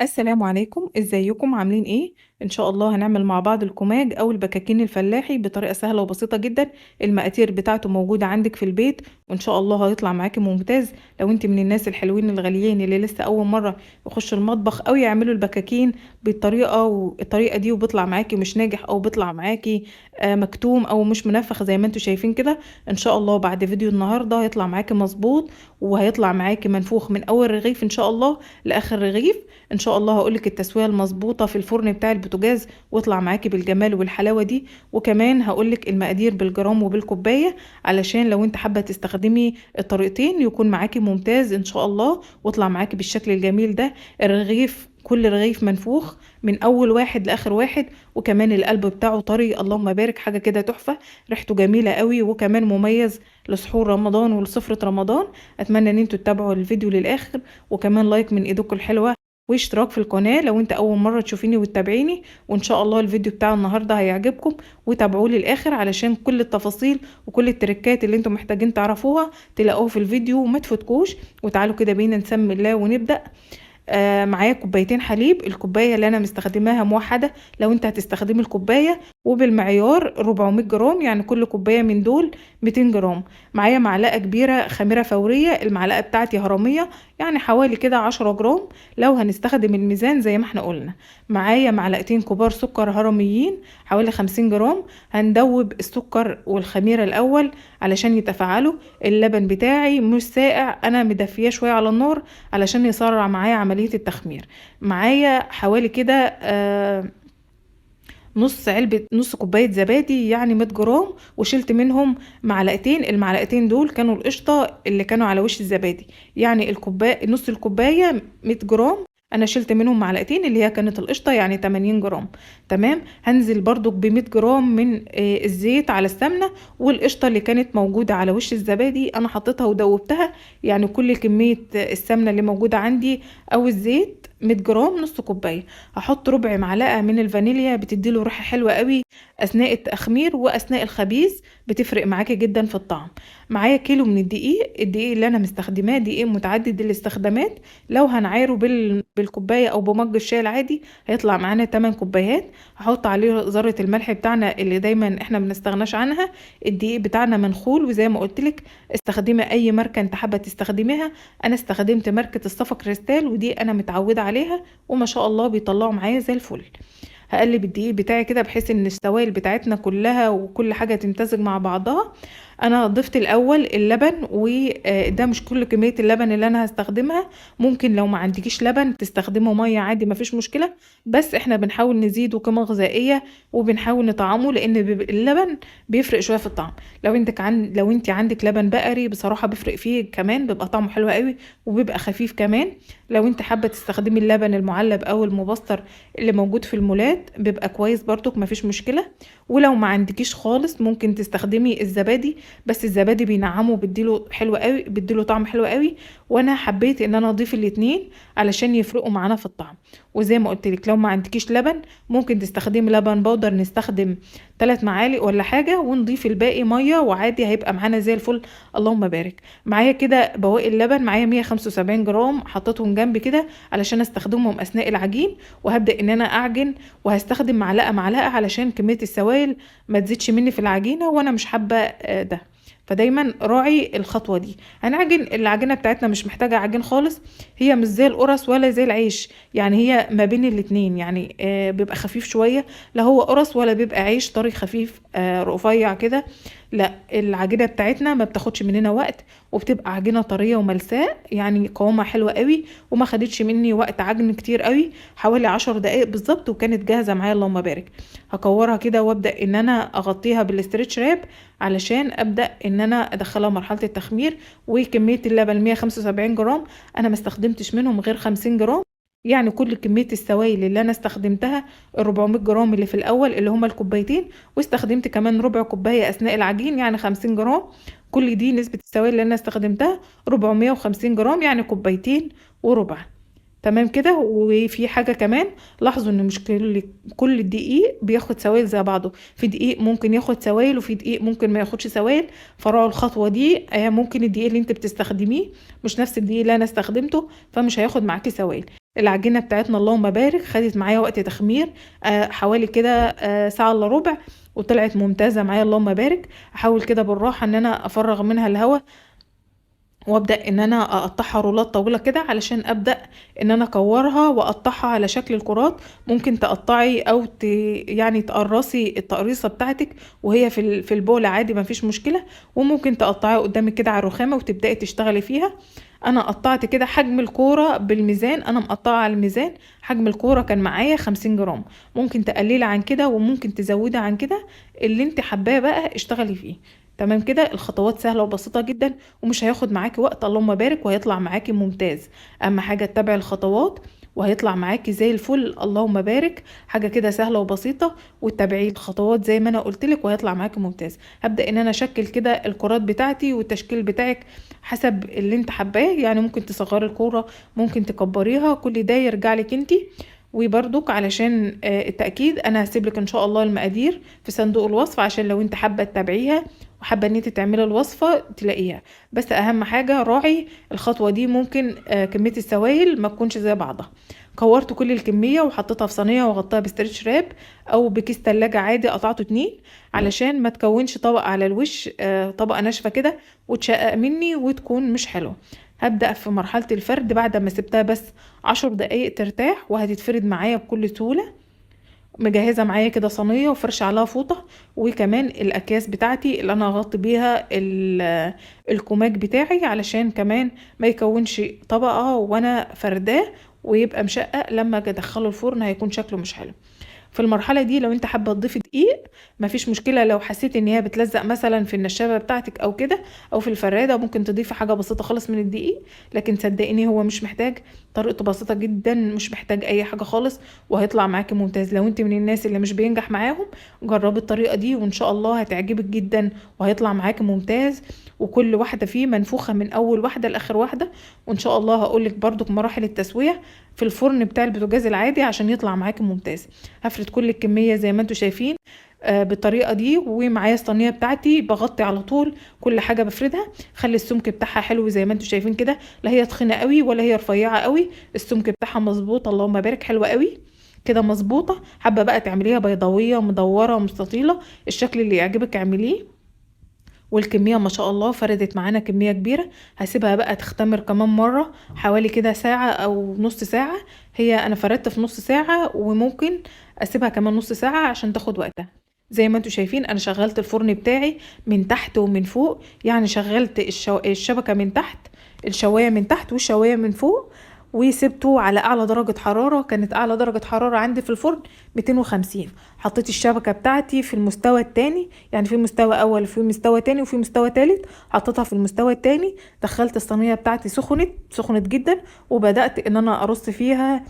السلام عليكم، إزيكم عاملين إيه؟ إن شاء الله هنعمل مع بعض الكُماج أو البكاكين الفلاحي بطريقة سهلة وبسيطة جدًا، المقادير بتاعته موجودة عندِك في البيت، وإن شاء الله هيطلع معاكِ ممتاز. لو أنتِ من الناس الحلوين الغاليين اللي لسه أول مرة يخشوا المطبخ أو يعملوا البكاكين الطريقة دي وبيطلع معاكِ مش ناجح أو بيطلع معاكِ مكتوم أو مش منفّخ زي ما أنتم شايفين كده، إن شاء الله بعد فيديو النهارده هيطلع معاكِ مضبوط، وهيطلع معاكِ منفوخ من أول رغيف إن شاء الله لآخر رغيف. إن شاء الله هاقول لِك التسوية المضبوطة في الفرن بتاع البوتاجاز واطلع معاكِ بالجمال والحلاوة دي، وكمان هاقول لِك المقادير بالجرام وبالكوباية، علشان لو أنتِ حابة تستخدمي الطريقتين يكون معاكِ ممتاز إن شاء الله، واطلع معاكِ بالشكل الجميل ده. كل رغيف منفوخ من أول واحد لآخر واحد، وكمان القلب بتاعه طري اللهم بارك، حاجة كده تحفة، ريحته جميلة أوي، وكمان مميز لسحور رمضان ولسفرة رمضان. أتمنى إن أنتم تتابعوا الفيديو للآخر، وكمان لايك من إيديكم الحلوة واشتراك في القناة لو انت اول مرة تشوفيني وتتابعيني، وان شاء الله الفيديو بتاع النهاردة هيعجبكم، وتابعوه للاخر علشان كل التفاصيل وكل التركات اللي انتم محتاجين تعرفوها تلاقوها في الفيديو وما تفوتكوش. وتعالوا كده بينا نسمي الله ونبدأ. معايا كوبايتين حليب، الكوباية اللي أنا مستخدماها موحدة، لو أنت هتستخدمي الكوباية وبالمعيار 400 جرام، يعني كل كوباية من دول 200 جرام. معايا معلقة كبيرة خميرة فورية، المعلقة بتاعتي هرمية، يعني حوالي كده 10 جرام لو هنستخدم الميزان زي ما احنا قلنا. معايا معلقتين كبار سكر هرميين حوالي 50 جرام. هندوب السكر والخميرة الأول علشان يتفاعلوا. اللبن بتاعي مش ساقع، أنا مدفياه شوية على النار علشان يسرع معايا عملية التخمير. معايا حوالي كده نص كوباية زبادي، يعني 100 جرام، وشلت منهم معلقتين، المعلقتين دول كانوا القشطة اللي كانوا على وش الزبادي، يعني نص الكوباية 100 جرام، انا شلت منهم معلقتين اللي هي كانت القشطة، يعني 80 جرام. تمام. هنزل برضو ب 100 جرام من الزيت على السمنة، والقشطة اللي كانت موجودة على وش الزبادي انا حطيتها ودوبتها، يعني كل كمية السمنة اللي موجودة عندي او الزيت 100 جرام نص كوباية. هحط ربع معلقة من الفانيليا، بتديله ريحة حلوة قوي اثناء التخمير واثناء الخبيز، بتفرق معاكي جدا في الطعم. معايا كيلو من الدقيق اللي انا مستخدماه دقيق متعدد الاستخدامات، لو هنعايره بالكوباية او بمج الشاي العادي هيطلع معانا 8 كوبايات. هحط عليه ذرة الملح بتاعنا اللي دايما احنا بنستغناش عنها. الدقيق بتاعنا منخول، وزي ما قلت لك استخدمي اي ماركة انت حابة تستخدميها. انا استخدمت ماركة الصفا كريستال، ودي انا متعودة عليها وما شاء الله بيطلعوا معايا زي الفل. هقلب الدقيق بتاعي كده بحيث ان السوائل بتاعتنا كلها وكل حاجة تمتزج مع بعضها. انا ضفت الاول اللبن، وده مش كل كمية اللبن اللي انا هستخدمها، ممكن لو ما عندكيش لبن تستخدمه مية عادي مفيش مشكلة، بس احنا بنحاول نزيده قيمة غذائية وبنحاول نطعمه، لان اللبن بيفرق شوية في الطعم. لو انت عندك لبن بقري بصراحة بيفرق فيه كمان، بيبقى طعمه حلو قوي وبيبقى خفيف كمان. لو انت حابة تستخدمي اللبن المعلب او المبستر اللي موجود في المولات بيبقى كويس برضك مفيش مشكلة. ولو ما عندكيش خالص ممكن تستخدمي الزبادي، بس الزبادي بينعمه بيديله حلو قوي، بيديله طعم حلو قوي، وانا حبيت ان انا اضيف الاتنين علشان يفرقوا معانا في الطعم. وزي ما قلت لك لو ما عندكيش لبن ممكن تستخدمي لبن بودر، نستخدم 3 معالق ولا حاجة، ونضيف الباقي مية وعادي هيبقى معانا زي الفل اللهم بارك. معايا كده بواقي اللبن، معايا 175 جرام، حطيتهم جنبي كده علشان استخدمهم اثناء العجين، وهبدأ ان انا اعجن، وهستخدم معلقة معلقة علشان كمية السوائل ما تزيدش مني في العجينة، وانا مش حابة ده. فدايما راعي الخطوة دي. هنعجن العجينة بتاعتنا مش محتاجة عجين خالص، هي مش زي القرص ولا زي العيش، يعني هي ما بين الاتنين، يعني بيبقى خفيف شوية، لا هو قرص ولا بيبقى عيش طري خفيف رفيع كده. لا، العجينة بتاعتنا ما بتاخدش مننا وقت، وبتبقى عجينة طرية وملساء، يعني قوامها حلوة قوي، وما خدتش مني وقت عجن كتير قوي، حوالي 10 دقايق بالظبط وكانت جاهزة معايا اللهم بارك. هكورها كده وابدأ ان انا اغطيها بالاسترتش راب علشان ابدأ ان انا ادخلها مرحلة التخمير. وكمية اللبن 175 جرام، انا ما استخدمتش منهم غير 50 جرام، يعني كل كمية السوائل اللي انا استخدمتها ال 400 جرام اللي في الاول اللي هما الكوبايتين، واستخدمت كمان ربع كوباية اثناء العجين يعني 50 جرام. كل دي نسبة السوائل اللي انا استخدمتها 450 جرام، يعني كوبايتين وربع. تمام كده. وفي حاجة كمان، لاحظوا ان مش كل الدقيق بياخد سوائل زي بعضه، في دقيق ممكن ياخد سوائل وفي دقيق ممكن ما ياخدش سوائل، فراعوا الخطوة دي. ممكن الدقيق اللي انت بتستخدميه مش نفس الدقيق اللي انا استخدمته، فمش هياخد معاكي سوائل. العجينة بتاعتنا اللهم بارك خدت معايا وقت تخمير حوالي كده ساعة إلا ربع، وطلعت ممتازة معايا اللهم بارك. أحاول كده بالراحة إن أنا أفرغ منها الهوا، وابدأ ان انا اقطعها رولات طويلة كده علشان ابدأ ان انا اكورها واقطعها على شكل الكرات. ممكن تقطعي او يعني تقرصي التقريصة بتاعتك وهي في البول عادي مفيش مشكلة، وممكن تقطعيها قدامك كده على الرخامة وتبدأي تشتغلي فيها. انا قطعت كده حجم الكورة بالميزان، انا مقطعة على الميزان. حجم الكورة كان معايا 50 جرام، ممكن تقللي عن كده وممكن تزودي عن كده، اللي انت حباه بقى اشتغلي فيه. تمام كده، الخطوات سهلة وبسيطة جدا ومش هياخد معاكي وقت اللهم بارك، وهيطلع معاكي ممتاز. اهم حاجة تتابعي الخطوات وهيطلع معاكي زي الفل اللهم بارك. حاجة كده سهلة وبسيطة، وتتابعي الخطوات زي ما انا قلتلك وهيطلع معاكي ممتاز. هبدأ ان انا اشكل كده الكرات بتاعتي، والتشكيل بتاعك حسب اللي انت حباه، يعني ممكن تصغري الكورة ممكن تكبريها، كل ده يرجع لك انتي. وبرضك علشان التأكيد انا هسيبلك ان شاء الله المقادير في صندوق الوصف، عشان لو انت حابة تتابعيها وحابه ان انت تعملي الوصفه تلاقيها. بس اهم حاجه راعي الخطوه دي، ممكن كميه السوائل ما تكونش زي بعضها. كورت كل الكميه وحطيتها في صينيه وغطيتها بستريتش راب او بكيس تلاجة عادي، قطعته 2 علشان ما تكونش طبقه على الوش، طبقه ناشفه كده وتشقق مني وتكون مش حلوه. هبدأ في مرحلة الفرد بعد ما سبتها بس 10 دقايق ترتاح، وهتتفرد معايا بكل سهولة. مجهزه معايا كده صينيه وفرش عليها فوطه، وكمان الاكياس بتاعتي اللي انا هغطي بيها الكوماج بتاعي، علشان كمان ما يكونش طبقه وانا فرداه ويبقى مشقق، لما اجي ادخله الفرن هيكون شكله مش حلو. في المرحله دي لو انت حابه تضيفي دقيق مفيش مشكله، لو حسيت ان هي بتلزق مثلا في النشابه بتاعتك او كده او في الفراده ممكن تضيفي حاجه بسيطه خالص من الدقيق، لكن صدقيني هو مش محتاج، طريقته بسيطه جدا مش محتاج اي حاجه خالص، وهيطلع معاكي ممتاز. لو انت من الناس اللي مش بينجح معاهم جربي الطريقه دي وان شاء الله هتعجبك جدا وهيطلع معاكي ممتاز. وكل واحده فيه منفوخه من اول واحده لاخر واحده، وان شاء الله هقولك برضك مراحل التسويه في الفرن بتاع البوتاجاز العادي عشان يطلع معاكي ممتاز. هفرد كل الكميه زي ما انتم شايفين بالطريقه دي، ومعايا الصينيه بتاعتي بغطي على طول كل حاجه بفردها. خلي السمك بتاعها حلو زي ما انتم شايفين كده، لا هي تخينه قوي ولا هي رفيعه قوي، السمك بتاعها مظبوط اللهم بارك، حلوه قوي كده مظبوطه. حابه بقى تعمليها بيضاويه مدوره مستطيله، الشكل اللي يعجبك اعمليه. والكميه ما شاء الله فردت معانا كميه كبيره. هسيبها بقى تختمر كمان مره حوالي كده ساعه او نص ساعه، هي انا فردت في نص ساعه وممكن اسيبها كمان نص ساعه عشان تاخد وقتها. زي ما انتم شايفين انا شغلت الفرن بتاعي من تحت ومن فوق، يعني شغلت الشبكه من تحت، الشوايه من تحت والشوايه من فوق، وسبته على اعلى درجة حرارة. كانت اعلى درجة حرارة عندي في الفرن 250. حطيت الشبكة بتاعتي في المستوى التاني، يعني في مستوى اول وفي مستوى تاني وفي مستوى تالت، حطيتها في المستوى التاني. دخلت الصينية بتاعتي سخنت جدا، وبدأت ان انا ارص فيها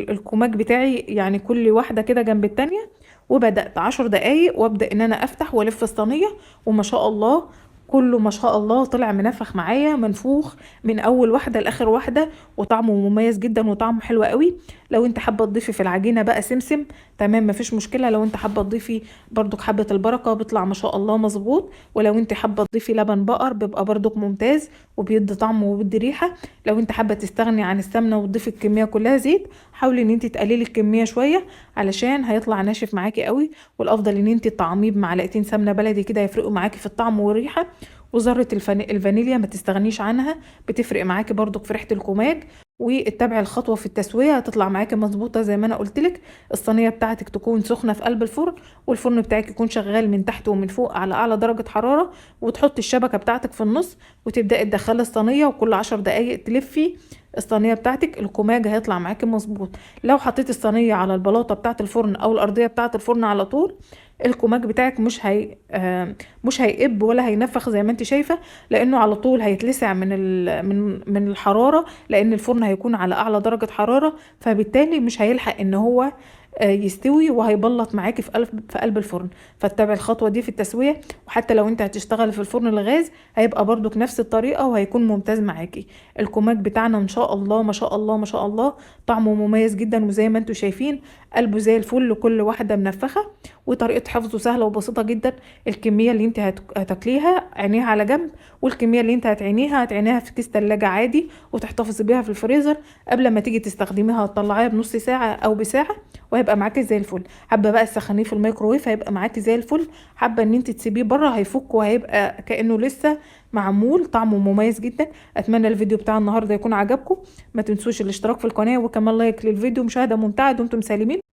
الكوماج بتاعي، يعني كل واحدة كده جنب التانية. وبدأت 10 دقايق وابدأ ان انا افتح والف الصينية، وما شاء الله كله ما شاء الله طلع منفخ معايا منفوخ من اول واحده لاخر واحده، وطعمه مميز جدا وطعمه حلو قوي. لو انت حابه تضيفي في العجينه بقى سمسم تمام مفيش مشكله، لو انت حابه تضيفي برضك حبه البركه بيطلع ما شاء الله مظبوط، ولو انت حابه تضيفي لبن بقر بيبقى برضك ممتاز وبيدي طعم وبيدي ريحه. لو انت حابه تستغني عن السمنه وتضيفي الكميه كلها زيت، حاولي ان انت تقللي الكميه شويه علشان هيطلع ناشف معاكي قوي. والافضل ان انت تطعميه بمعلقتين سمنه بلدي كده يفرقوا معاكي في الطعم والريحه. وذرة الفانيليا ما تستغنيش عنها، بتفرق معاكي برضو في ريحة الكوماج. واتبعي الخطوة في التسوية هتطلع معاكي مظبوطة زي ما انا قلتلك. الصينية بتاعتك تكون سخنة في قلب الفرن، والفرن بتاعك يكون شغال من تحت ومن فوق على اعلى درجة حرارة، وتحطي الشبكة بتاعتك في النص وتبدأي تدخلي الصينية، وكل 10 دقايق تلفي الصينية بتاعتك الكوماج هيطلع معاكي مظبوط. لو حطيتي الصينية على البلاطة بتاعت الفرن او الارضية بتاعت الفرن على طول، الكوماج بتاعك مش هيقب ولا هينفخ زي ما انت شايفه، لانه على طول هيتلسع من الحراره، لان الفرن هيكون على اعلى درجه حراره، فبالتالي مش هيلحق ان هو يستوي وهيبلط معاكي في قلب الفرن. فاتبعي الخطوه دي في التسويه، وحتى لو انت هتشتغلي في الفرن الغاز هيبقى برضك نفس الطريقه وهيكون ممتاز معاكي. الكماج بتاعنا ان شاء الله ما شاء الله ما شاء الله طعمه مميز جدا، وزي ما انتم شايفين قلبه زي الفل، كل واحده منفخه، وطريقه حفظه سهله وبسيطه جدا. الكميه اللي انت هتاكليها عينيها على جنب، والكميه اللي انت هتعينيها في كيس تلاجة عادي وتحتفظي بيها في الفريزر. قبل ما تيجي تستخدميها تطلعيها بنص ساعه او بساعه وهيبقى معاكي زي الفل. حابه بقى تسخنيه في الميكروويف هيبقى معاكي زي الفل، حابه ان انت تسيبيه بره هيفك وهيبقى كانه لسه معمول. طعمه مميز جدا. اتمنى الفيديو بتاع النهارده يكون عجبكم. ما تنسوش الاشتراك في القناه وكمان لايك للفيديو. مشاهده ممتعه دمتم سالمين.